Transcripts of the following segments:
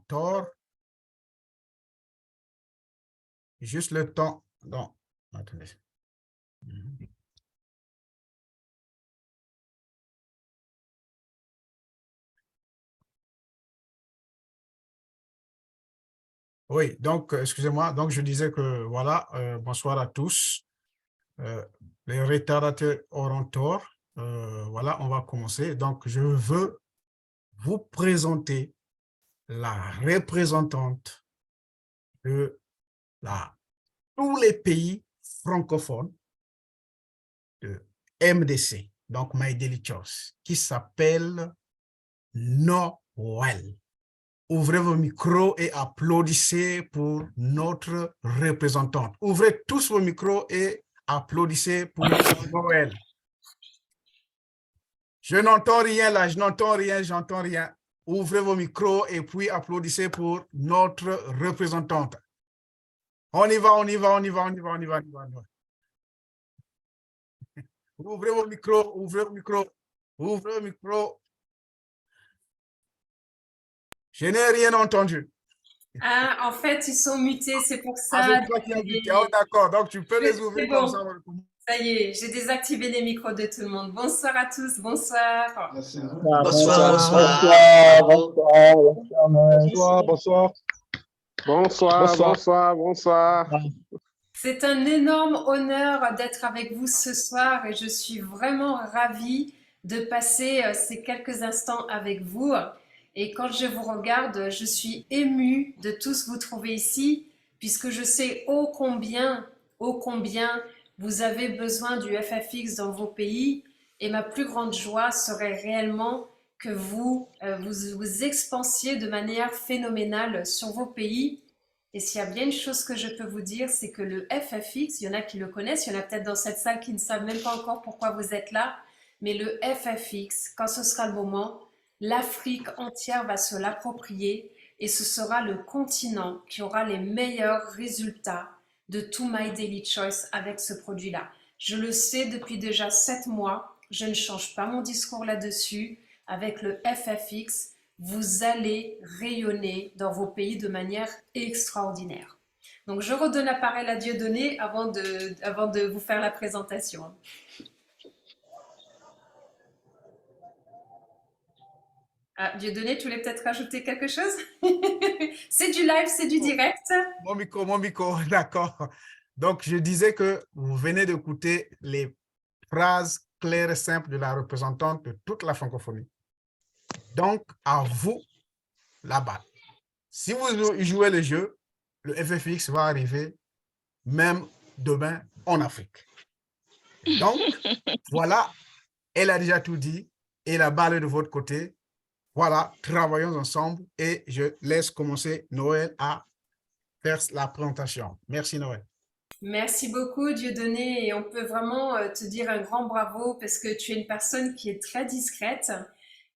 tort. Juste le temps. Non, attendez. Oui, donc, excusez-moi. Donc, je disais que, voilà, bonsoir à tous. Les retardateurs auront tort. Voilà, on va commencer. Donc, je veux vous présenter la représentante de tous les pays francophones de MDC, donc My Daily Choice, qui s'appelle Noël. Ouvrez vos micros et applaudissez pour notre représentante. Ouvrez tous vos micros et applaudissez pour Noël. Je n'entends rien là, je n'entends rien, j'entends rien. Ouvrez vos micros et puis applaudissez pour notre représentante. On y va, on y va, on y va, on y va, on y va, on y va. On y va. Ouvrez vos micros, ouvrez vos micros, ouvrez vos micros. Je n'ai rien entendu. Ah, en fait, ils sont mutés, c'est pour Ah, ça. c'est toi qui as dit. Oh, d'accord, donc tu peux les C'est ouvrir comme ça. bon, ça y est, j'ai désactivé les micros de tout le monde. Bonsoir à tous, bonsoir. Bonsoir, bonsoir. Bonsoir. C'est un énorme honneur d'être avec vous ce soir et je suis vraiment ravie de passer ces quelques instants avec vous. Et quand je vous regarde, je suis émue de tous vous trouver ici, puisque je sais ô combien vous avez besoin du FFX dans vos pays. Et ma plus grande joie serait réellement que vous expansiez de manière phénoménale sur vos pays. Et s'il y a bien une chose que je peux vous dire, c'est que le FFX, il y en a qui le connaissent, il y en a peut-être dans cette salle qui ne savent même pas encore pourquoi vous êtes là, mais le FFX, quand ce sera le moment, l'Afrique entière va se l'approprier et ce sera le continent qui aura les meilleurs résultats de tout My Daily Choice avec ce produit-là. Je le sais depuis déjà 7 mois, je ne change pas mon discours là-dessus. Avec le FFX, vous allez rayonner dans vos pays de manière extraordinaire. Donc, je redonne la parole à Dieudonné avant de vous faire la présentation. Ah, Dieudonné, tu voulais peut-être rajouter quelque chose? C'est du live, c'est du direct. Mon micro, d'accord. Donc, je disais que vous venez d'écouter les phrases claires et simples de la représentante de toute la francophonie. Donc, à vous, la balle. Si vous jouez le jeu, le FFX va arriver même demain en Afrique. Donc, voilà, elle a déjà tout dit et la balle est de votre côté. Voilà, travaillons ensemble et je laisse commencer Noël à faire la présentation. Merci Noël. Merci beaucoup, Dieudonné, et on peut vraiment te dire un grand bravo parce que tu es une personne qui est très discrète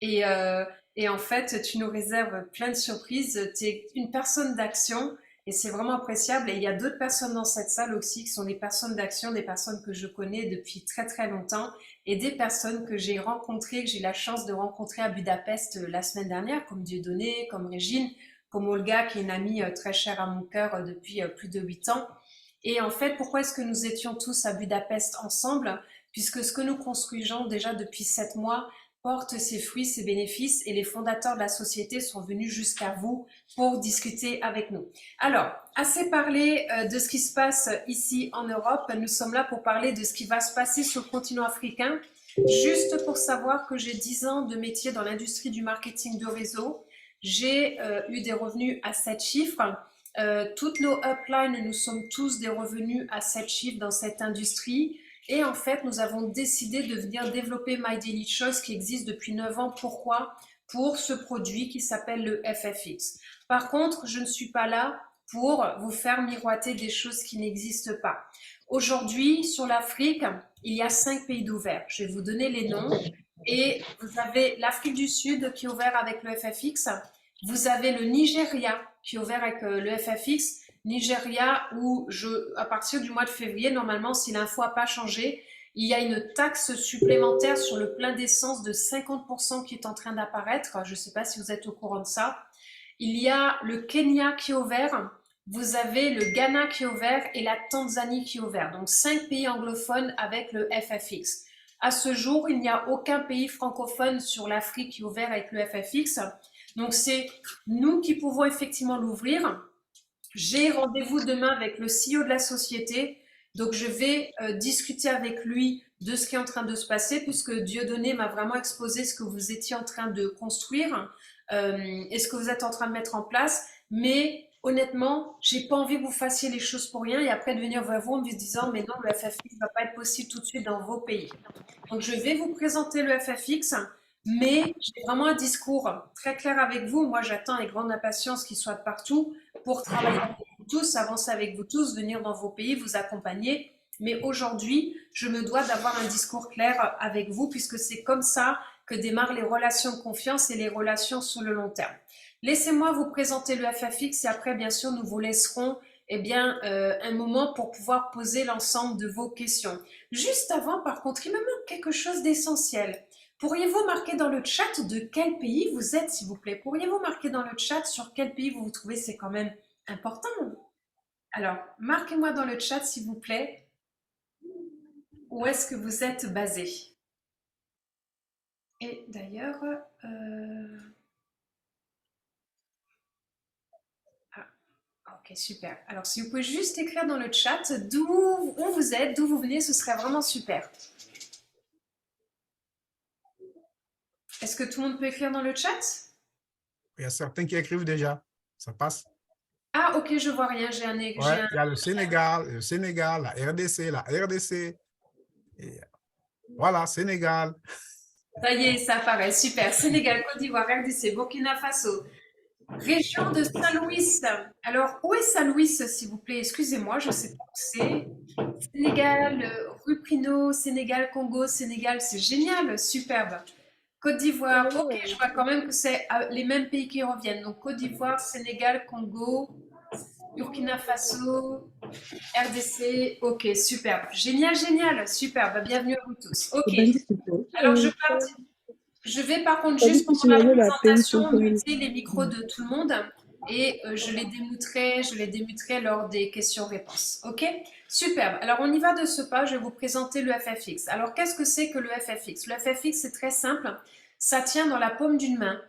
et, euh, et en fait, tu nous réserves plein de surprises. Tu es une personne d'action et c'est vraiment appréciable. Et il y a d'autres personnes dans cette salle aussi qui sont des personnes d'action, des personnes que je connais depuis très très longtemps et des personnes que j'ai rencontrées, que j'ai eu la chance de rencontrer à Budapest la semaine dernière, comme Dieudonné, comme Régine, comme Olga, qui est une amie très chère à mon cœur depuis plus de 8 ans. Et en fait, pourquoi est-ce que nous étions tous à Budapest ensemble? Puisque ce que nous construisons déjà depuis 7 mois porte ses fruits, ses bénéfices, et les fondateurs de la société sont venus jusqu'à vous pour discuter avec nous. Alors, assez parlé de ce qui se passe ici en Europe, nous sommes là pour parler de ce qui va se passer sur le continent africain. Juste pour savoir que j'ai 10 ans de métier dans l'industrie du marketing de réseau, j'ai eu des revenus à 7 chiffres. Toutes nos uplines, nous sommes tous des revenus à 7 chiffres dans cette industrie. Et en fait, nous avons décidé de venir développer My Daily Choice qui existe depuis 9 ans. Pourquoi? Pour ce produit qui s'appelle le FFX. Par contre, je ne suis pas là pour vous faire miroiter des choses qui n'existent pas. Aujourd'hui, sur l'Afrique, il y a 5 pays d'ouvert. Je vais vous donner les noms. Et vous avez l'Afrique du Sud qui est ouvert avec le FFX. Vous avez le Nigeria qui est ouvert avec le FFX. Nigeria où à partir du mois de février, normalement, si l'info n'a pas changé, il y a une taxe supplémentaire sur le plein d'essence de 50% qui est en train d'apparaître. Je ne sais pas si vous êtes au courant de ça. Il y a le Kenya qui est ouvert, vous avez le Ghana qui est ouvert et la Tanzanie qui est ouvert. Donc 5 pays anglophones avec le FFX. À ce jour, il n'y a aucun pays francophone sur l'Afrique qui est ouvert avec le FFX. Donc c'est nous qui pouvons effectivement l'ouvrir. J'ai rendez-vous demain avec le CEO de la société. Donc je vais discuter avec lui de ce qui est en train de se passer, puisque Dieudonné m'a vraiment exposé ce que vous étiez en train de construire et ce que vous êtes en train de mettre en place. Mais honnêtement, j'ai pas envie que vous fassiez les choses pour rien et après de venir vers vous en me disant mais non, le FFX ne va pas être possible tout de suite dans vos pays. Donc je vais vous présenter le FFX, mais j'ai vraiment un discours très clair avec vous. Moi, j'attends avec grande impatience qu'il soit de partout pour travailler avec vous tous, avancer avec vous tous, venir dans vos pays, vous accompagner. Mais aujourd'hui, je me dois d'avoir un discours clair avec vous puisque c'est comme ça que démarrent les relations de confiance et les relations sur le long terme. Laissez-moi vous présenter le FFX et après, bien sûr, nous vous laisserons un moment pour pouvoir poser l'ensemble de vos questions. Juste avant, par contre, il me manque quelque chose d'essentiel. Pourriez-vous marquer dans le chat de quel pays vous êtes, s'il vous plaît? Pourriez-vous marquer dans le chat sur quel pays vous vous trouvez? C'est quand même important. Alors, marquez-moi dans le chat, s'il vous plaît, où est-ce que vous êtes basé? Et d'ailleurs, ok, super. Alors, si vous pouvez juste écrire dans le chat d'où vous êtes, d'où vous venez, ce serait vraiment super. Est-ce que tout le monde peut écrire dans le chat? Il y a certains qui écrivent déjà. Ça passe. Ah, ok, je vois rien. Ouais, il y a le Sénégal, la RDC. Et voilà, Sénégal. Ça y est, ça apparaît. Super. Sénégal, Côte d'Ivoire, RDC, Burkina Faso. Région de Saint-Louis. Alors, où est Saint-Louis, s'il vous plaît? Excusez-moi, je ne sais pas où c'est. Sénégal, rue Prino, Sénégal, Congo, Sénégal, c'est génial, superbe. Côte d'Ivoire, ok, je vois quand même que c'est les mêmes pays qui reviennent. Donc, Côte d'Ivoire, Sénégal, Congo, Burkina Faso, RDC, ok, superbe. Génial, génial, superbe. Bienvenue à vous tous. Ok, alors je vais par contre juste pendant la présentation muter les micros de tout le monde et je les démuterai lors des questions-réponses. Ok? Superbe. Alors on y va de ce pas, je vais vous présenter le FFX. Alors qu'est-ce que c'est que le FFX? Le FFX c'est très simple, ça tient dans la paume d'une main.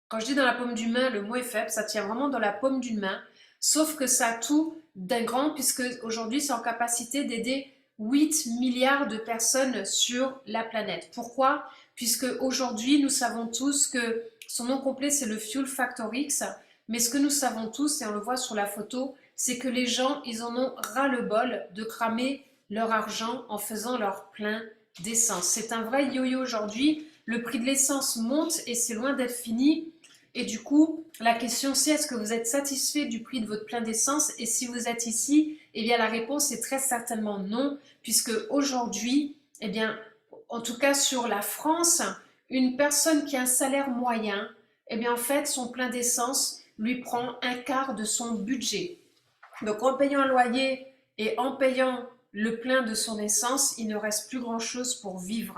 Quand je dis dans la paume d'une main, le mot est faible, ça tient vraiment dans la paume d'une main, sauf que ça a tout d'un grand puisque aujourd'hui c'est en capacité d'aider 8 milliards de personnes sur la planète. Pourquoi? Puisque aujourd'hui, nous savons tous que son nom complet, c'est le Fuel Factor X, mais ce que nous savons tous, et on le voit sur la photo, c'est que les gens, ils en ont ras-le-bol de cramer leur argent en faisant leur plein d'essence. C'est un vrai yo-yo aujourd'hui. Le prix de l'essence monte et c'est loin d'être fini. Et du coup, la question c'est est-ce que vous êtes satisfait du prix de votre plein d'essence? Et si vous êtes ici, eh bien la réponse est très certainement non, puisque aujourd'hui, eh bien, en tout cas sur la France, une personne qui a un salaire moyen, eh bien en fait, son plein d'essence lui prend un quart de son budget. Donc en payant un loyer et en payant le plein de son essence, il ne reste plus grand-chose pour vivre.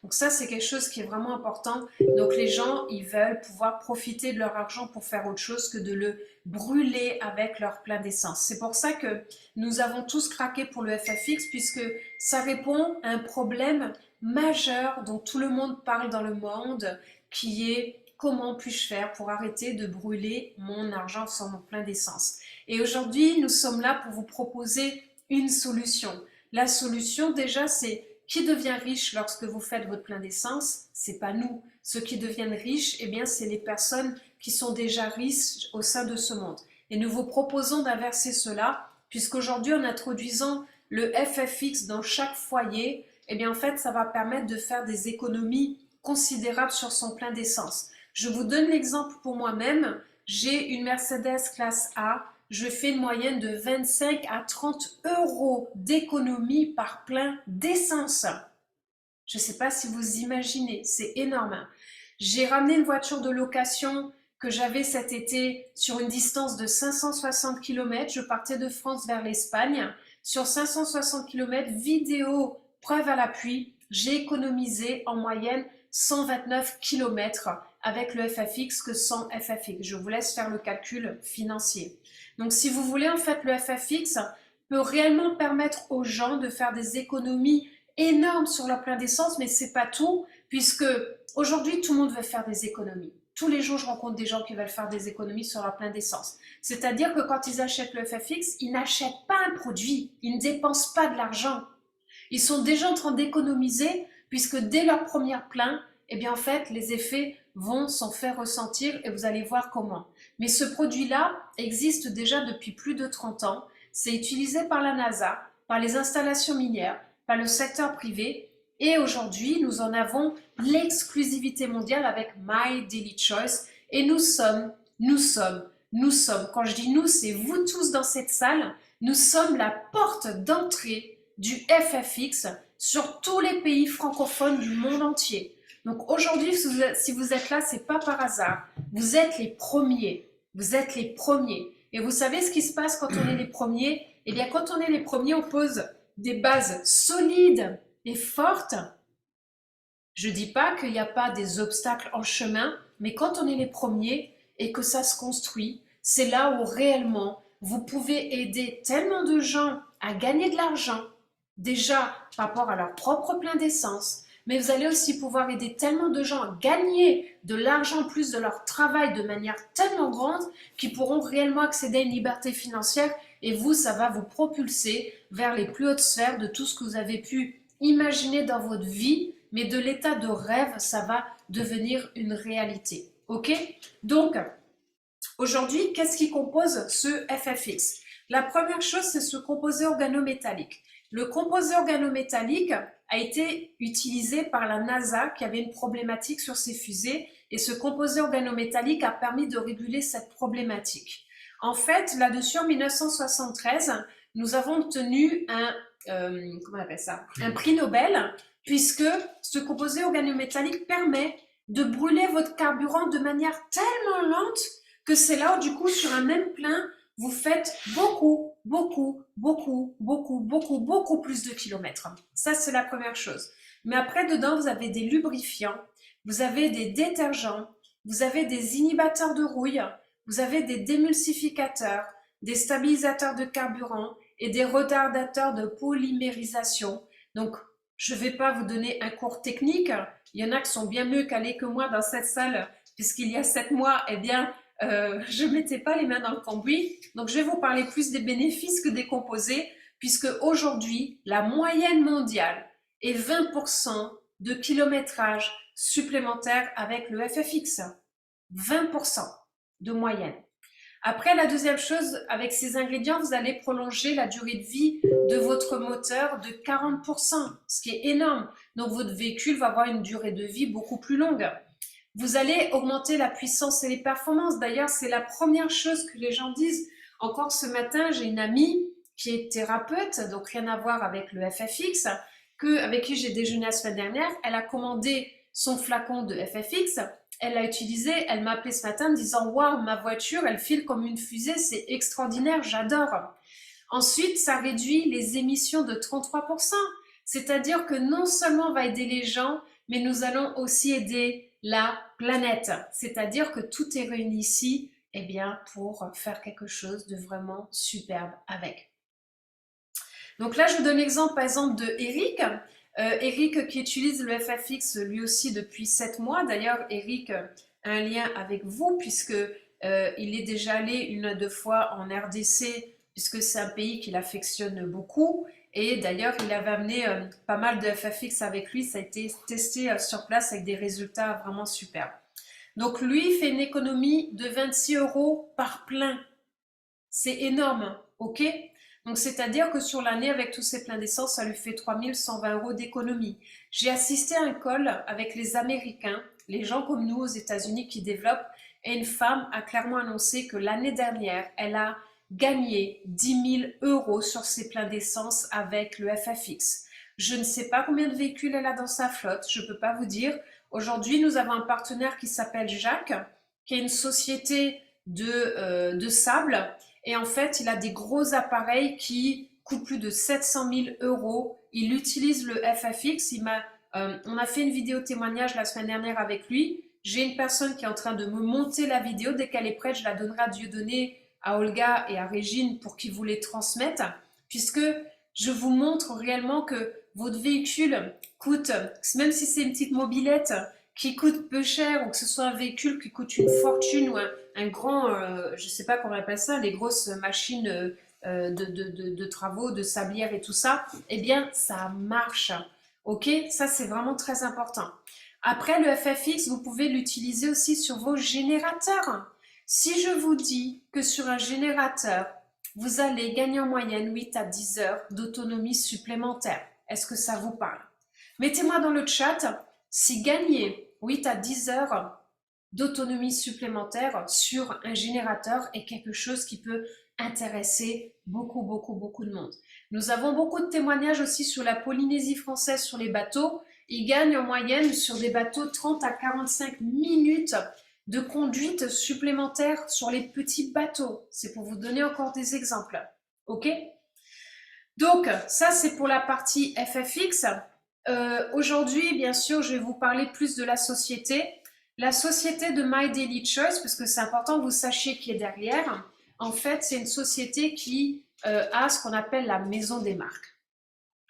Donc ça, c'est quelque chose qui est vraiment important. Donc les gens, ils veulent pouvoir profiter de leur argent pour faire autre chose que de le brûler avec leur plein d'essence. C'est pour ça que nous avons tous craqué pour le FFX, puisque ça répond à un problème majeur dont tout le monde parle dans le monde, qui est comment puis-je faire pour arrêter de brûler mon argent sur mon plein d'essence. Et aujourd'hui, nous sommes là pour vous proposer une solution. La solution, déjà, c'est qui devient riche lorsque vous faites votre plein d'essence? C'est pas nous. Ceux qui deviennent riches, eh bien, c'est les personnes qui sont déjà riches au sein de ce monde. Et nous vous proposons d'inverser cela, puisqu'aujourd'hui, en introduisant le FFX dans chaque foyer, eh bien, en fait, ça va permettre de faire des économies considérables sur son plein d'essence. Je vous donne l'exemple pour moi-même. J'ai une Mercedes classe A. Je fais une moyenne de 25 à 30 euros d'économie par plein d'essence. Je ne sais pas si vous imaginez, c'est énorme. J'ai ramené une voiture de location que j'avais cet été sur une distance de 560 km. Je partais de France vers l'Espagne. Sur 560 km, vidéo, preuve à l'appui, j'ai économisé en moyenne 129 km avec le FFX que sans FFX. Je vous laisse faire le calcul financier. Donc, si vous voulez, en fait, le FFX peut réellement permettre aux gens de faire des économies énormes sur leur plein d'essence, mais c'est pas tout, puisque aujourd'hui, tout le monde veut faire des économies. Tous les jours, je rencontre des gens qui veulent faire des économies sur leur plein d'essence. C'est-à-dire que quand ils achètent le FFX, ils n'achètent pas un produit, ils ne dépensent pas de l'argent. Ils sont déjà en train d'économiser, puisque dès leur premier plein, eh bien en fait, les effets vont s'en faire ressentir et vous allez voir comment. Mais ce produit-là existe déjà depuis plus de 30 ans. C'est utilisé par la NASA, par les installations minières, par le secteur privé. Et aujourd'hui, nous en avons l'exclusivité mondiale avec My Daily Choice. Et nous sommes, quand je dis nous, c'est vous tous dans cette salle, nous sommes la porte d'entrée du FFX sur tous les pays francophones du monde entier. Donc aujourd'hui, si vous êtes là, c'est pas par hasard. Vous êtes les premiers. Vous êtes les premiers. Et vous savez ce qui se passe quand on est les premiers? Eh bien, quand on est les premiers, on pose des bases solides et fortes. Je dis pas qu'il n'y a pas des obstacles en chemin, mais quand on est les premiers et que ça se construit, c'est là où réellement vous pouvez aider tellement de gens à gagner de l'argent, déjà par rapport à leur propre plein d'essence, mais vous allez aussi pouvoir aider tellement de gens à gagner de l'argent en plus de leur travail de manière tellement grande qu'ils pourront réellement accéder à une liberté financière et vous, ça va vous propulser vers les plus hautes sphères de tout ce que vous avez pu imaginer dans votre vie, mais de l'état de rêve, ça va devenir une réalité. Ok? Donc, aujourd'hui, qu'est-ce qui compose ce FFX? La première chose, c'est ce composé organométallique. Le composé organométallique a été utilisé par la NASA qui avait une problématique sur ses fusées et ce composé organométallique a permis de réguler cette problématique. En fait, là-dessus, en 1973, nous avons obtenu un prix Nobel puisque ce composé organométallique permet de brûler votre carburant de manière tellement lente que c'est là où du coup sur un même plein, vous faites beaucoup plus de kilomètres. Ça, c'est la première chose. Mais après, dedans, vous avez des lubrifiants, vous avez des détergents, vous avez des inhibateurs de rouille, vous avez des démulsificateurs, des stabilisateurs de carburant et des retardateurs de polymérisation. Donc, je ne vais pas vous donner un cours technique. Il y en a qui sont bien mieux calés que moi dans cette salle, puisqu'il y a 7 mois, eh bien, je ne mettais pas les mains dans le cambouis. Donc, je vais vous parler plus des bénéfices que des composés, puisque aujourd'hui, la moyenne mondiale est 20% de kilométrage supplémentaire avec le FFX. 20% de moyenne. Après, la deuxième chose, avec ces ingrédients, vous allez prolonger la durée de vie de votre moteur de 40%, ce qui est énorme. Donc, votre véhicule va avoir une durée de vie beaucoup plus longue. Vous allez augmenter la puissance et les performances. D'ailleurs, c'est la première chose que les gens disent. Encore ce matin, j'ai une amie qui est thérapeute, donc rien à voir avec le FFX, avec qui j'ai déjeuné la semaine dernière. Elle a commandé son flacon de FFX. Elle l'a utilisé, elle m'a appelé ce matin en me disant « Waouh, ma voiture, elle file comme une fusée, c'est extraordinaire, j'adore ». Ensuite, ça réduit les émissions de 33%. C'est-à-dire que non seulement on va aider les gens, mais nous allons aussi aider la planète. C'est-à-dire que tout est réuni ici eh bien, pour faire quelque chose de vraiment superbe avec. Donc là, je vous donne l'exemple, par exemple, de Eric. Eric qui utilise le FFX lui aussi depuis 7 mois. D'ailleurs, Eric a un lien avec vous puisque il est déjà allé 1 ou 2 fois en RDC puisque c'est un pays qu'il affectionne beaucoup. Et d'ailleurs, il avait amené pas mal de FFX avec lui. Ça a été testé sur place avec des résultats vraiment superbes. Donc lui, il fait une économie de 26 € par plein. C'est énorme, ok? Donc, c'est-à-dire que sur l'année, avec tous ces pleins d'essence, ça lui fait 3120 € d'économie. J'ai assisté à un call avec les Américains, les gens comme nous aux États-Unis qui développent, et une femme a clairement annoncé que l'année dernière, elle a gagné 10 000 € sur ses pleins d'essence avec le FFX. Je ne sais pas combien de véhicules elle a dans sa flotte, je ne peux pas vous dire. Aujourd'hui, nous avons un partenaire qui s'appelle Jacques, qui est une société de sable. Et en fait, il a des gros appareils qui coûtent plus de 700 000 €. Il utilise le FFX. On a fait une vidéo témoignage la semaine dernière avec lui. J'ai une personne qui est en train de me monter la vidéo. Dès qu'elle est prête, je la donnerai à Dieudonné, à Olga et à Régine pour qu'ils vous les transmettent, puisque je vous montre réellement que votre véhicule coûte, même si c'est une petite mobilette qui coûte peu cher, ou que ce soit un véhicule qui coûte une fortune, ou un grand, je ne sais pas comment on appelle ça, les grosses machines de travaux, de sablières et tout ça, eh bien, ça marche. Ok, ça c'est vraiment très important. Après, le FFX, vous pouvez l'utiliser aussi sur vos générateurs. Si je vous dis que sur un générateur, vous allez gagner en moyenne 8 à 10 heures d'autonomie supplémentaire, est-ce que ça vous parle? Mettez-moi dans le chat si gagner 8 à 10 heures d'autonomie supplémentaire sur un générateur est quelque chose qui peut intéresser beaucoup de monde. Nous avons beaucoup de témoignages aussi sur la Polynésie française sur les bateaux. Ils gagnent en moyenne sur des bateaux 30 à 45 minutes de conduite supplémentaire sur les petits bateaux. C'est pour vous donner encore des exemples. Ok? Donc, ça, c'est pour la partie FFX. Aujourd'hui, bien sûr, je vais vous parler plus de la société. La société de My Daily Choice, parce que c'est important que vous sachiez qui est derrière. En fait, c'est une société qui a ce qu'on appelle la maison des marques.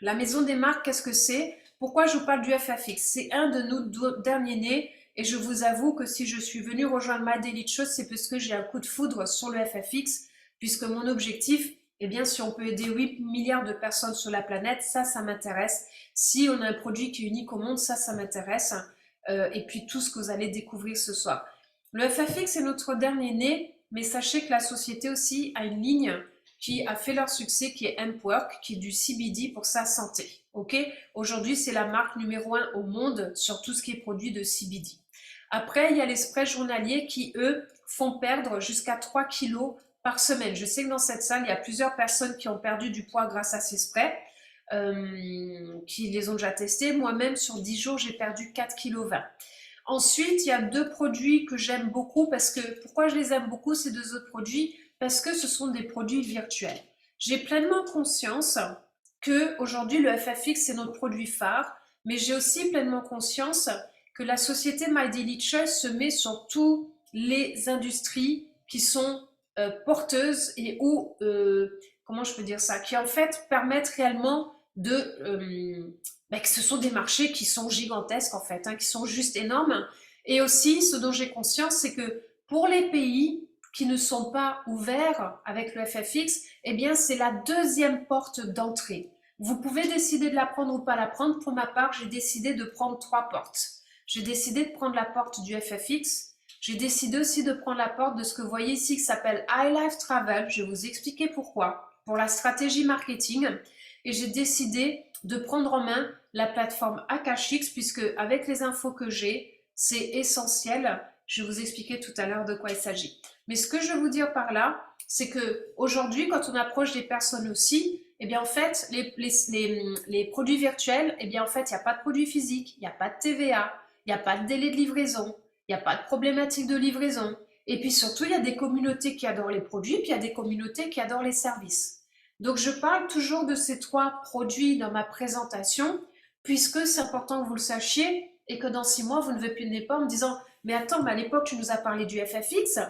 La maison des marques, qu'est-ce que c'est? Pourquoi je vous parle du FFX? C'est un de nos derniers nés et je vous avoue que si je suis venue rejoindre My Daily Choice, c'est parce que j'ai un coup de foudre sur le FFX, puisque mon objectif, eh bien, si on peut aider 8 milliards de personnes sur la planète, ça m'intéresse. Si on a un produit qui est unique au monde, ça m'intéresse. Et puis tout ce que vous allez découvrir ce soir. Le FFX est notre dernier né, mais sachez que la société aussi a une ligne qui a fait leur succès, qui est Hempwork, qui est du CBD pour sa santé. Ok? Aujourd'hui, c'est la marque numéro 1 au monde sur tout ce qui est produit de CBD. Après, il y a les sprays journaliers qui, eux, font perdre jusqu'à 3 kilos par semaine. Je sais que dans cette salle, il y a plusieurs personnes qui ont perdu du poids grâce à ces sprays, qui les ont déjà testés. Moi-même, sur 10 jours, j'ai perdu 4,20 kg. Ensuite, il y a deux produits que j'aime beaucoup parce que, pourquoi je les aime beaucoup, ces deux autres produits? Parce que ce sont des produits virtuels. J'ai pleinement conscience que aujourd'hui le FFX c'est notre produit phare, mais j'ai aussi pleinement conscience que la société My Daily Choice se met sur toutes les industries qui sont porteuses et où, comment je peux dire ça, qui en fait permettent réellement de que ce sont des marchés qui sont gigantesques en fait, qui sont juste énormes. Et aussi, ce dont j'ai conscience, c'est que pour les pays qui ne sont pas ouverts avec le FFX, eh bien, c'est la deuxième porte d'entrée. Vous pouvez décider de la prendre ou pas la prendre. Pour ma part, j'ai décidé de prendre 3 portes. J'ai décidé de prendre la porte du FFX. J'ai décidé aussi de prendre la porte de ce que vous voyez ici qui s'appelle iLife Travel. Je vais vous expliquer pourquoi. Pour la stratégie marketing. Et j'ai décidé de prendre en main la plateforme Akashix puisque avec les infos que j'ai, c'est essentiel. Je vais vous expliquer tout à l'heure de quoi il s'agit. Mais ce que je veux vous dire par là, c'est que aujourd'hui, quand on approche des personnes aussi, eh bien en fait, les produits virtuels, eh bien en fait, il n'y a pas de produit physique, il n'y a pas de TVA, il n'y a pas de délai de livraison, il n'y a pas de problématique de livraison. Et puis surtout, il y a des communautés qui adorent les produits, puis il y a des communautés qui adorent les services. Donc je parle toujours de ces 3 produits dans ma présentation, puisque c'est important que vous le sachiez et que dans 6 mois, vous ne venez pas en me disant « Mais attends, mais à l'époque, tu nous as parlé du FFX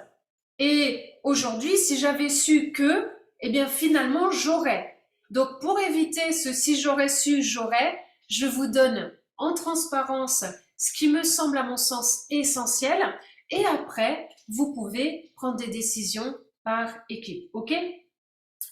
et aujourd'hui, si j'avais su que, eh bien finalement, j'aurais. » Donc pour éviter ce « si j'aurais su, j'aurais », je vous donne en transparence ce qui me semble à mon sens essentiel et après, vous pouvez prendre des décisions par équipe. Ok?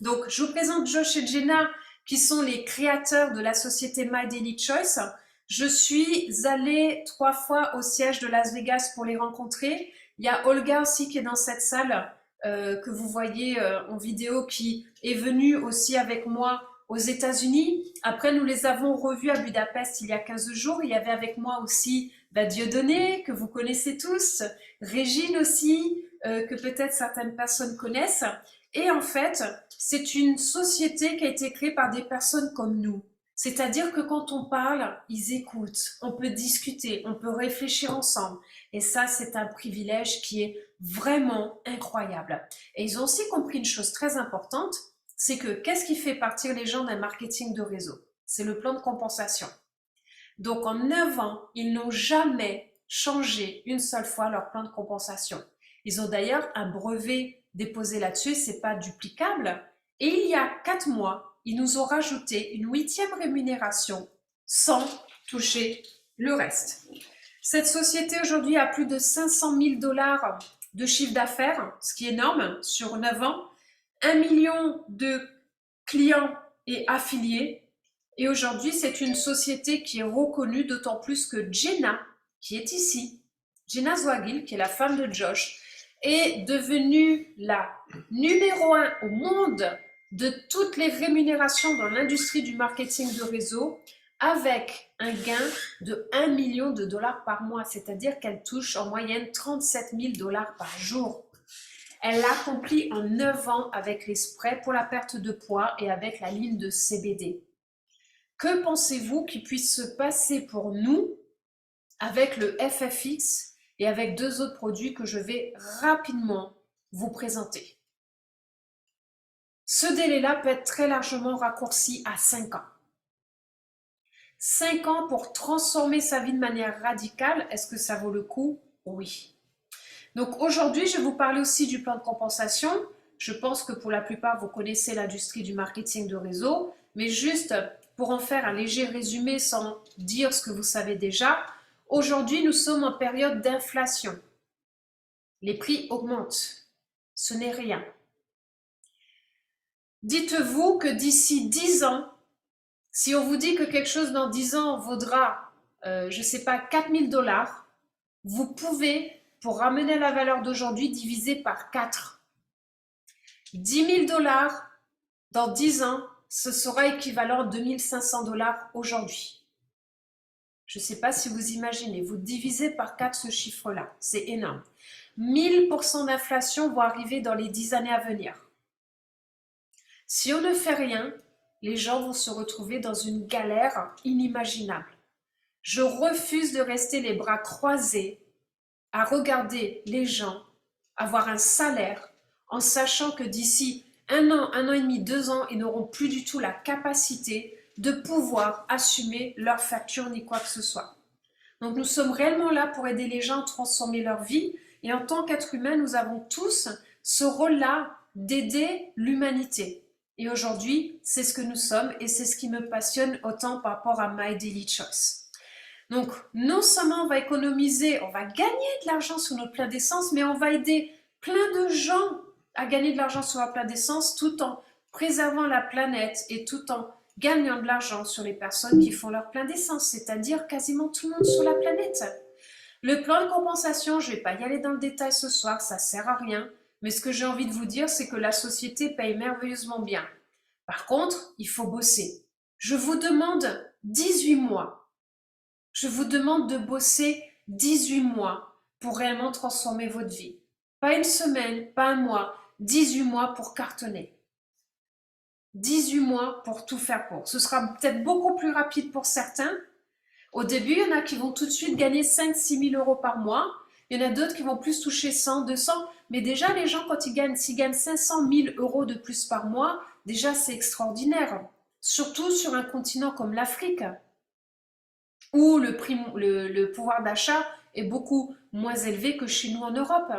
Donc, je vous présente Josh et Jenna, qui sont les créateurs de la société My Daily Choice. Je suis allée 3 fois au siège de Las Vegas pour les rencontrer. Il y a Olga aussi qui est dans cette salle, que vous voyez en vidéo, qui est venue aussi avec moi aux États-Unis. Après, nous les avons revus à Budapest il y a 15 jours. Il y avait avec moi aussi Dieudonné, que vous connaissez tous, Régine aussi, que peut-être certaines personnes connaissent. Et en fait, c'est une société qui a été créée par des personnes comme nous. C'est-à-dire que quand on parle, ils écoutent, on peut discuter, on peut réfléchir ensemble. Et ça, c'est un privilège qui est vraiment incroyable. Et ils ont aussi compris une chose très importante, c'est que qu'est-ce qui fait partir les gens d'un marketing de réseau? C'est le plan de compensation. Donc en 9 ans, ils n'ont jamais changer une seule fois leur plan de compensation. Ils ont d'ailleurs un brevet déposé là-dessus, c'est pas duplicable. Et il y a 4 mois, ils nous ont rajouté une 8e rémunération sans toucher le reste. Cette société aujourd'hui a plus de 500 000 $ de chiffre d'affaires, ce qui est énorme sur 9 ans, 1 million de clients et affiliés. Et aujourd'hui, c'est une société qui est reconnue, d'autant plus que Jenna, qui est ici, Jenna Zwagil, qui est la femme de Josh, est devenue la numéro 1 au monde de toutes les rémunérations dans l'industrie du marketing de réseau, avec un gain de 1 million de $ par mois, c'est-à-dire qu'elle touche en moyenne 37 000 $ par jour. Elle l'a accompli en 9 ans avec les sprays pour la perte de poids et avec la ligne de CBD. Que pensez-vous qu'il puisse se passer pour nous avec le FFX et avec 2 autres produits que je vais rapidement vous présenter? Ce délai-là peut être très largement raccourci à 5 ans. 5 ans pour transformer sa vie de manière radicale, est-ce que ça vaut le coup? Oui. Donc aujourd'hui, je vais vous parler aussi du plan de compensation. Je pense que pour la plupart, vous connaissez l'industrie du marketing de réseau, mais juste pour en faire un léger résumé sans dire ce que vous savez déjà, aujourd'hui, nous sommes en période d'inflation. Les prix augmentent. Ce n'est rien. Dites-vous que d'ici 10 ans, si on vous dit que quelque chose dans 10 ans vaudra, je ne sais pas, 4 000 $, vous pouvez, pour ramener la valeur d'aujourd'hui, diviser par 4. 10 000 $ dans 10 ans, ce sera équivalent à 2 500 $ aujourd'hui. Je ne sais pas si vous imaginez, vous divisez par 4 ce chiffre-là, c'est énorme. 1000% d'inflation vont arriver dans les 10 années à venir. Si on ne fait rien, les gens vont se retrouver dans une galère inimaginable. Je refuse de rester les bras croisés à regarder les gens avoir un salaire en sachant que d'ici 1 an et demi, 2 ans, ils n'auront plus du tout la capacité de pouvoir assumer leurs factures ni quoi que ce soit. Donc nous sommes réellement là pour aider les gens à transformer leur vie et en tant qu'êtres humains, nous avons tous ce rôle-là d'aider l'humanité. Et aujourd'hui, c'est ce que nous sommes et c'est ce qui me passionne autant par rapport à My Daily Choice. Donc, non seulement on va économiser, on va gagner de l'argent sur notre plein d'essence, mais on va aider plein de gens à gagner de l'argent sur leur plein d'essence tout en préservant la planète et tout en gagnant de l'argent sur les personnes qui font leur plein d'essence, c'est-à-dire quasiment tout le monde sur la planète. Le plan de compensation, je ne vais pas y aller dans le détail ce soir, ça ne sert à rien, mais ce que j'ai envie de vous dire, c'est que la société paye merveilleusement bien. Par contre, il faut bosser. Je vous demande 18 mois. Je vous demande de bosser 18 mois pour réellement transformer votre vie. Pas une semaine, pas un mois, 18 mois pour cartonner. 18 mois pour tout faire pour. Ce sera peut-être beaucoup plus rapide pour certains. Au début, il y en a qui vont tout de suite gagner 5-6 000 € par mois. Il y en a d'autres qui vont plus toucher 100, 200. Mais déjà, les gens, quand s'ils gagnent 500 000 € de plus par mois, déjà, c'est extraordinaire. Surtout sur un continent comme l'Afrique, où le pouvoir d'achat est beaucoup moins élevé que chez nous en Europe.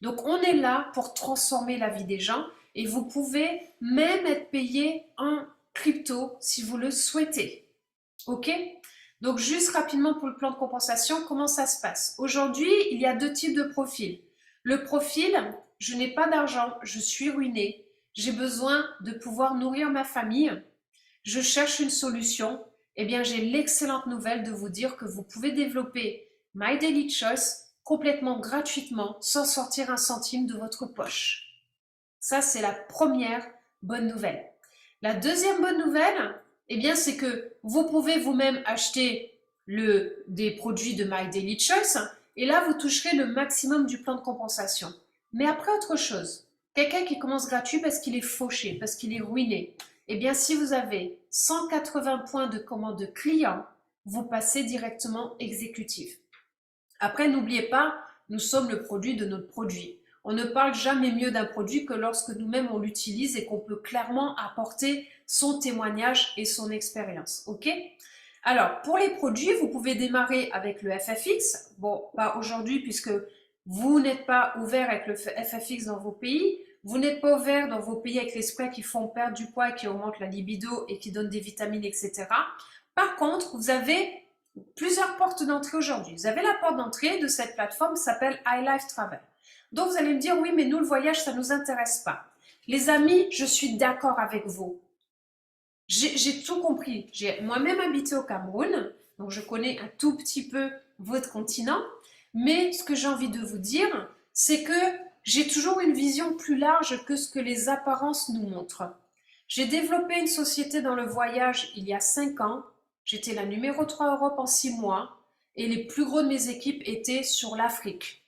Donc, on est là pour transformer la vie des gens et vous pouvez même être payé en crypto si vous le souhaitez. OK? Donc, juste rapidement pour le plan de compensation, comment ça se passe? Aujourd'hui, il y a 2 types de profils. Le profil, je n'ai pas d'argent, je suis ruiné, j'ai besoin de pouvoir nourrir ma famille, je cherche une solution. Eh bien, j'ai l'excellente nouvelle de vous dire que vous pouvez développer My Daily Choice complètement gratuitement, sans sortir un centime de votre poche. Ça, c'est la première bonne nouvelle. La deuxième bonne nouvelle, eh bien, c'est que vous pouvez vous-même acheter des produits de My Daily Choice et là, vous toucherez le maximum du plan de compensation. Mais après, autre chose, quelqu'un qui commence gratuit parce qu'il est fauché, parce qu'il est ruiné, eh bien, si vous avez 180 points de commande client, vous passez directement exécutif. Après, n'oubliez pas, nous sommes le produit de notre produit. On ne parle jamais mieux d'un produit que lorsque nous-mêmes on l'utilise et qu'on peut clairement apporter son témoignage et son expérience. OK? Alors, pour les produits, vous pouvez démarrer avec le FFX. Bon, pas aujourd'hui puisque vous n'êtes pas ouvert avec le FFX dans vos pays. Vous n'êtes pas ouvert dans vos pays avec les sprays qui font perdre du poids, qui augmentent la libido et qui donnent des vitamines, etc. Par contre, vous avez plusieurs portes d'entrée aujourd'hui. Vous avez la porte d'entrée de cette plateforme qui s'appelle iLife Travel. Donc, vous allez me dire, oui, mais nous, le voyage, ça ne nous intéresse pas. Les amis, je suis d'accord avec vous. J'ai tout compris. J'ai moi-même habité au Cameroun, donc je connais un tout petit peu votre continent. Mais ce que j'ai envie de vous dire, c'est que j'ai toujours une vision plus large que ce que les apparences nous montrent. J'ai développé une société dans le voyage il y a 5 ans. J'étais la numéro 3 Europe en 6 mois et les plus gros de mes équipes étaient sur l'Afrique.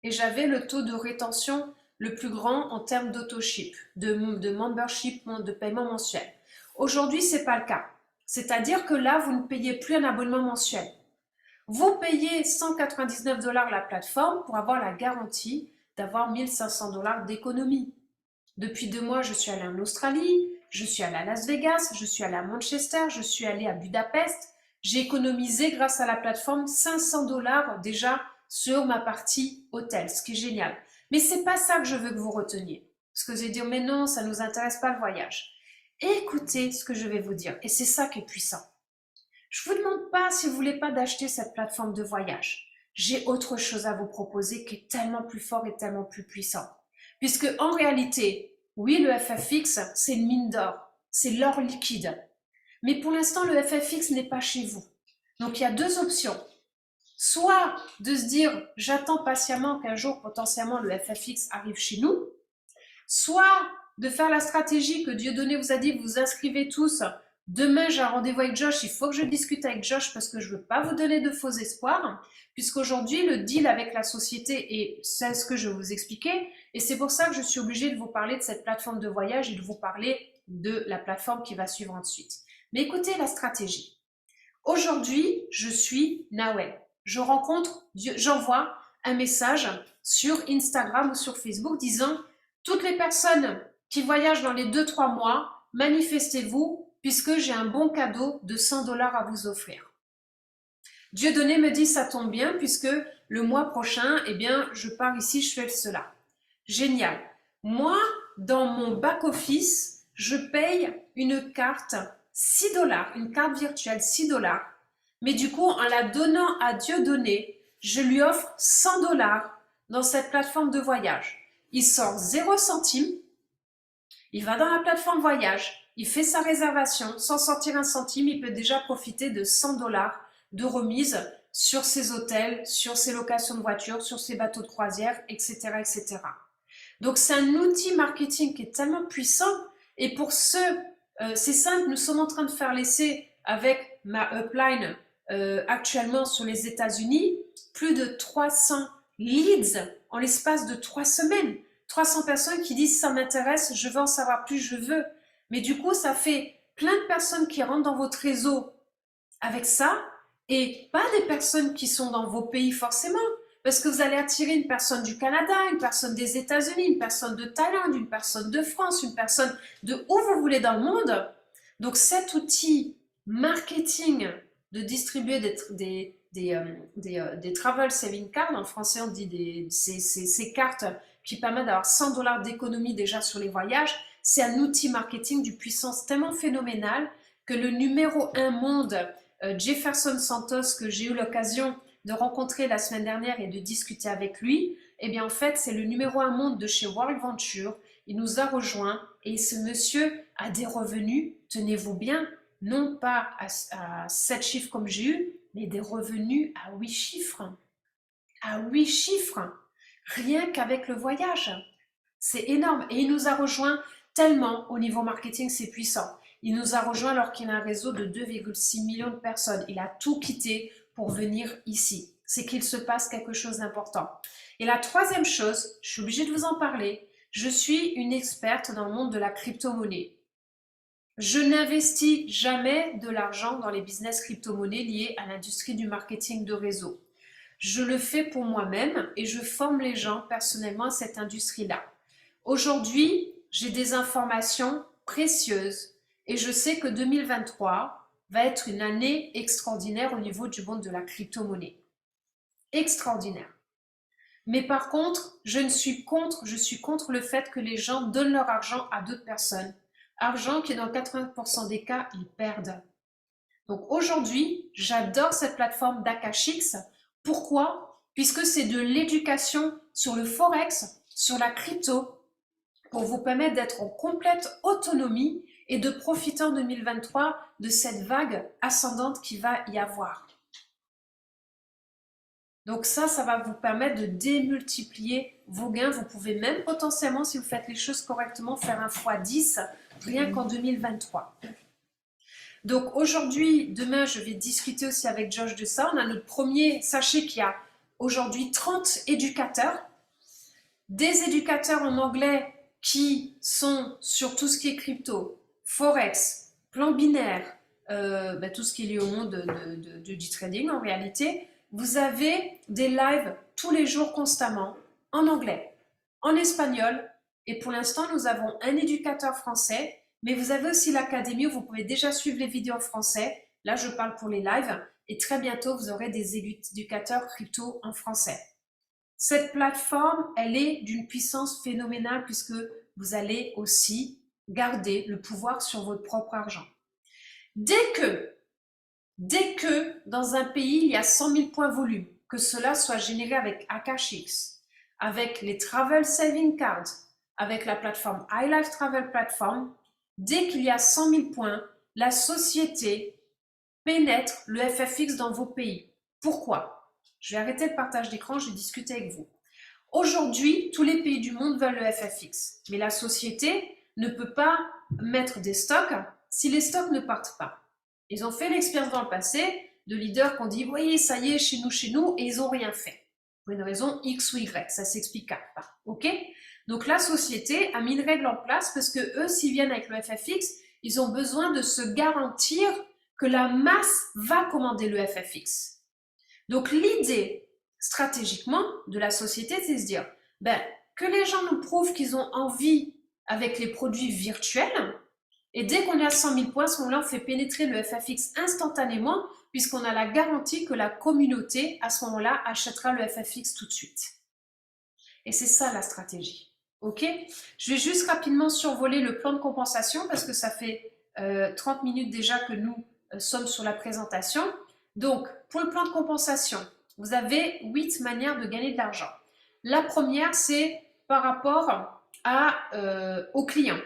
Et j'avais le taux de rétention le plus grand en termes d'autoship, de membership, de paiement mensuel. Aujourd'hui, ce n'est pas le cas. C'est-à-dire que là, vous ne payez plus un abonnement mensuel. Vous payez 199 $ la plateforme pour avoir la garantie d'avoir 1500 $ d'économie. Depuis 2 mois, je suis allée en Australie, je suis allée à Las Vegas, je suis allée à Manchester, je suis allée à Budapest. J'ai économisé grâce à la plateforme 500 $ déjà sur ma partie hôtel, ce qui est génial. Mais ce n'est pas ça que je veux que vous reteniez. Parce que vous allez dire, mais non, ça ne nous intéresse pas le voyage. Écoutez ce que je vais vous dire, et c'est ça qui est puissant. Je ne vous demande pas si vous ne voulez pas d'acheter cette plateforme de voyage. J'ai autre chose à vous proposer qui est tellement plus fort et tellement plus puissant. Puisque en réalité, oui, le FFX, c'est une mine d'or, c'est l'or liquide. Mais pour l'instant, le FFX n'est pas chez vous. Donc il y a 2 options. Soit de se dire, j'attends patiemment qu'un jour, potentiellement, le FFX arrive chez nous. Soit de faire la stratégie que Dieudonné vous a dit, vous inscrivez tous. Demain, j'ai un rendez-vous avec Josh, il faut que je discute avec Josh parce que je ne veux pas vous donner de faux espoirs, puisqu'aujourd'hui, le deal avec la société, et c'est ce que je vais vous expliquer, et c'est pour ça que je suis obligée de vous parler de cette plateforme de voyage et de vous parler de la plateforme qui va suivre ensuite. Mais écoutez la stratégie. Aujourd'hui, je suis Nawel. J'envoie un message sur Instagram ou sur Facebook disant « Toutes les personnes qui voyagent dans les 2-3 mois, manifestez-vous puisque j'ai un bon cadeau de 100 $ à vous offrir. » Dieudonné me dit « Ça tombe bien puisque le mois prochain, eh bien, je pars ici, je fais cela. » Génial. Moi, dans mon back-office, je paye une carte 6 $, une carte virtuelle 6 $. Mais du coup, en la donnant à Dieudonné, je lui offre 100 $ dans cette plateforme de voyage. Il sort 0 centime, il va dans la plateforme voyage, il fait sa réservation, sans sortir un centime, il peut déjà profiter de 100 $ de remise sur ses hôtels, sur ses locations de voitures, sur ses bateaux de croisière, etc. etc. Donc c'est un outil marketing qui est tellement puissant et pour ceux, c'est simple, nous sommes en train de faire l'essai avec ma upline actuellement sur les États-Unis, plus de 300 leads en l'espace de 3 semaines. 300 personnes qui disent ça m'intéresse, je veux en savoir plus, je veux. Mais du coup, ça fait plein de personnes qui rentrent dans votre réseau avec ça et pas des personnes qui sont dans vos pays forcément. Parce que vous allez attirer une personne du Canada, une personne des États-Unis, une personne de Thaïlande, une personne de France, une personne de où vous voulez dans le monde. Donc cet outil marketing de distribuer des travel saving cards, en français on dit ces cartes qui permettent d'avoir 100 $ d'économie déjà sur les voyages, c'est un outil marketing d'une puissance tellement phénoménale que le numéro 1 monde, Jefferson Santos, que j'ai eu l'occasion de rencontrer la semaine dernière et de discuter avec lui, eh bien en fait c'est le numéro 1 monde de chez World Venture. Il nous a rejoints et ce monsieur a des revenus, tenez-vous bien, non pas à 7 chiffres comme j'ai eu, mais des revenus à 8 chiffres. À 8 chiffres, rien qu'avec le voyage. C'est énorme. Et il nous a rejoints tellement au niveau marketing, c'est puissant. Il nous a rejoints alors qu'il a un réseau de 2,6 millions de personnes. Il a tout quitté pour venir ici. C'est qu'il se passe quelque chose d'important. Et la troisième chose, je suis obligée de vous en parler, je suis une experte dans le monde de la crypto-monnaie. Je n'investis jamais de l'argent dans les business crypto-monnaies liés à l'industrie du marketing de réseau. Je le fais pour moi-même et je forme les gens personnellement à cette industrie-là. Aujourd'hui, j'ai des informations précieuses et je sais que 2023 va être une année extraordinaire au niveau du monde de la crypto-monnaie. Extraordinaire. Mais par contre, je suis contre le fait que les gens donnent leur argent à d'autres personnes. Argent qui, dans 80% des cas, ils perdent. Donc aujourd'hui, j'adore cette plateforme d'Akashix. Pourquoi? Puisque c'est de l'éducation sur le forex, sur la crypto, pour vous permettre d'être en complète autonomie et de profiter en 2023 de cette vague ascendante qui va y avoir. Donc ça va vous permettre de démultiplier vos gains. Vous pouvez même potentiellement, si vous faites les choses correctement, faire un x10 rien qu'en 2023. Donc aujourd'hui, demain, je vais discuter aussi avec Josh de ça. On a notre premier, sachez qu'il y a aujourd'hui 30 éducateurs, des éducateurs en anglais qui sont sur tout ce qui est crypto, forex, plan binaire, tout ce qui est lié au monde du trading en réalité. Vous avez des lives tous les jours constamment, en anglais, en espagnol, et pour l'instant, nous avons un éducateur français, mais vous avez aussi l'académie où vous pouvez déjà suivre les vidéos en français. Là, je parle pour les lives, et très bientôt, vous aurez des éducateurs crypto en français. Cette plateforme, elle est d'une puissance phénoménale puisque vous allez aussi garder le pouvoir sur votre propre argent. Dès que dans un pays, il y a 100 000 points volume, que cela soit généré avec Akashix, avec les Travel Saving Cards, avec la plateforme iLife Travel Platform, dès qu'il y a 100 000 points, la société pénètre le FFX dans vos pays. Pourquoi? Je vais arrêter le partage d'écran, je vais discuter avec vous. Aujourd'hui, tous les pays du monde veulent le FFX, mais la société ne peut pas mettre des stocks si les stocks ne partent pas. Ils ont fait l'expérience dans le passé de leaders qui ont dit « voyez, ça y est, chez nous », et ils n'ont rien fait. Pour une raison X ou Y, ça s'explique pas. Ok? Donc la société a mis une règle en place parce que eux, s'ils viennent avec le FFX, ils ont besoin de se garantir que la masse va commander le FFX. Donc l'idée, stratégiquement, de la société, c'est de se dire que les gens nous prouvent qu'ils ont envie avec les produits virtuels, et dès qu'on est à 100 000 points, à ce moment-là, on fait pénétrer le FFX instantanément, puisqu'on a la garantie que la communauté, à ce moment-là, achètera le FFX tout de suite. Et c'est ça la stratégie. Ok? Je vais juste rapidement survoler le plan de compensation, parce que ça fait 30 minutes déjà que nous sommes sur la présentation. Donc, pour le plan de compensation, vous avez 8 manières de gagner de l'argent. La première, c'est par rapport aux clients.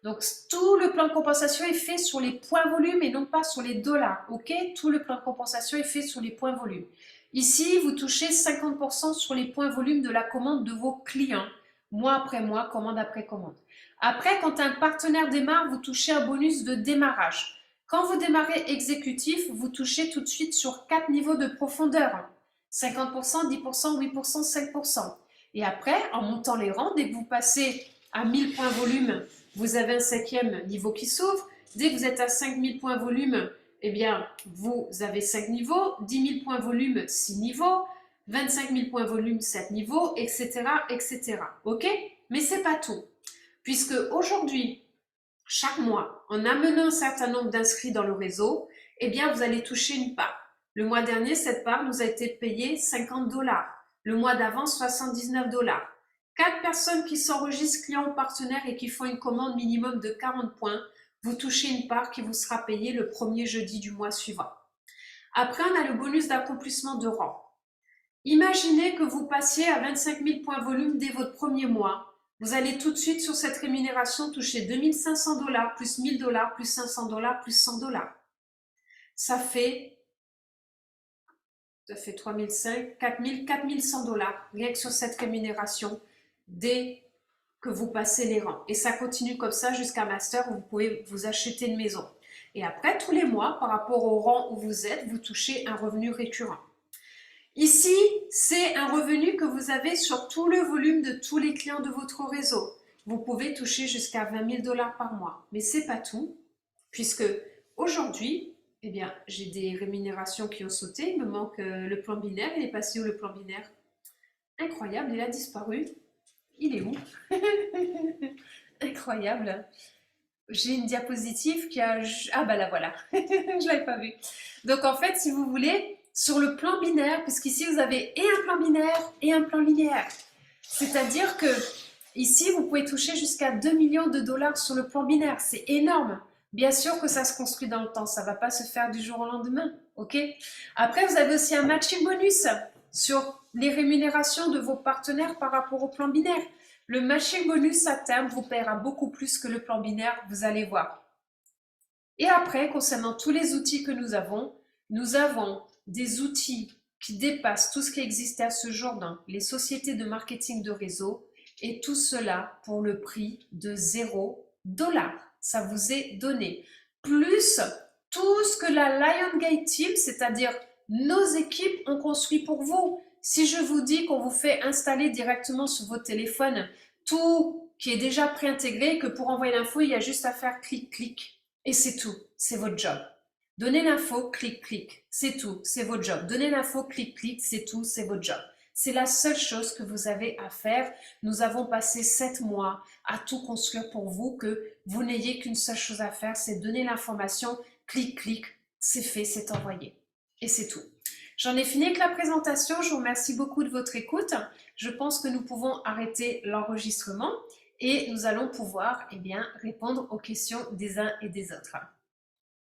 Donc, tout le plan de compensation est fait sur les points volume et non pas sur les dollars. Ok? Tout le plan de compensation est fait sur les points volume. Ici, vous touchez 50% sur les points volume de la commande de vos clients, mois après mois, commande après commande. Après, quand un partenaire démarre, vous touchez un bonus de démarrage. Quand vous démarrez exécutif, vous touchez tout de suite sur 4 niveaux de profondeur. 50%, 10%, 8%, 5%. Et après, en montant les rangs, dès que vous passez à 1000 points volume, vous avez un 5e niveau qui s'ouvre. Dès que vous êtes à 5000 points volume, eh bien, vous avez 5 niveaux. 10 000 points volume, 6 niveaux. 25 000 points volume, 7 niveaux, etc., etc. Ok? Mais c'est pas tout. Puisque aujourd'hui, chaque mois, en amenant un certain nombre d'inscrits dans le réseau, eh bien, vous allez toucher une part. Le mois dernier, cette part nous a été payée 50 $. Le mois d'avant, 79 $. 4 personnes qui s'enregistrent clients ou partenaires et qui font une commande minimum de 40 points, vous touchez une part qui vous sera payée le premier jeudi du mois suivant. Après, on a le bonus d'accomplissement de rang. Imaginez que vous passiez à 25 000 points volume dès votre premier mois. Vous allez tout de suite sur cette rémunération toucher 2500 $, plus 1000 $, plus 500 $, plus 100 $. Ça fait 3005, 4100 $, rien que sur cette rémunération dès que vous passez les rangs. Et ça continue comme ça jusqu'à master où vous pouvez vous acheter une maison. Et après, tous les mois, par rapport au rang où vous êtes, vous touchez un revenu récurrent. Ici, c'est un revenu que vous avez sur tout le volume de tous les clients de votre réseau. Vous pouvez toucher jusqu'à 20 000 $ par mois. Mais ce n'est pas tout, puisque aujourd'hui, eh bien, j'ai des rémunérations qui ont sauté. Il me manque le plan binaire. Il est passé où le plan binaire? Incroyable, il a disparu. Il est où? Incroyable. j'ai une diapositive qui a... Ah bah là voilà, je ne l'avais pas vue. Donc en fait, si vous voulez, sur le plan binaire, puisqu'ici vous avez et un plan binaire et un plan linéaire. C'est-à-dire que ici, vous pouvez toucher jusqu'à 2 millions de dollars sur le plan binaire. C'est énorme. Bien sûr que ça se construit dans le temps, ça ne va pas se faire du jour au lendemain. Ok. Après, vous avez aussi un matching bonus sur les rémunérations de vos partenaires par rapport au plan binaire. Le matching bonus à terme vous paiera beaucoup plus que le plan binaire, vous allez voir. Et après, concernant tous les outils que nous avons des outils qui dépassent tout ce qui existait à ce jour dans les sociétés de marketing de réseau, et tout cela pour le prix de 0 $. Ça vous est donné. Plus tout ce que la Liongate Team, c'est-à-dire nos équipes, ont construit pour vous. Si je vous dis qu'on vous fait installer directement sur votre téléphone tout qui est déjà préintégré, que pour envoyer l'info, il y a juste à faire clic, clic. Et c'est tout, c'est votre job. Donnez l'info, clic, clic, c'est tout, c'est votre job. Donnez l'info, clic, clic, c'est tout, c'est votre job. C'est la seule chose que vous avez à faire. Nous avons passé 7 mois à tout construire pour vous, que vous n'ayez qu'une seule chose à faire, c'est donner l'information, clic, clic, c'est fait, c'est envoyé. Et c'est tout. J'en ai fini avec la présentation. Je vous remercie beaucoup de votre écoute. Je pense que nous pouvons arrêter l'enregistrement et nous allons pouvoir répondre aux questions des uns et des autres.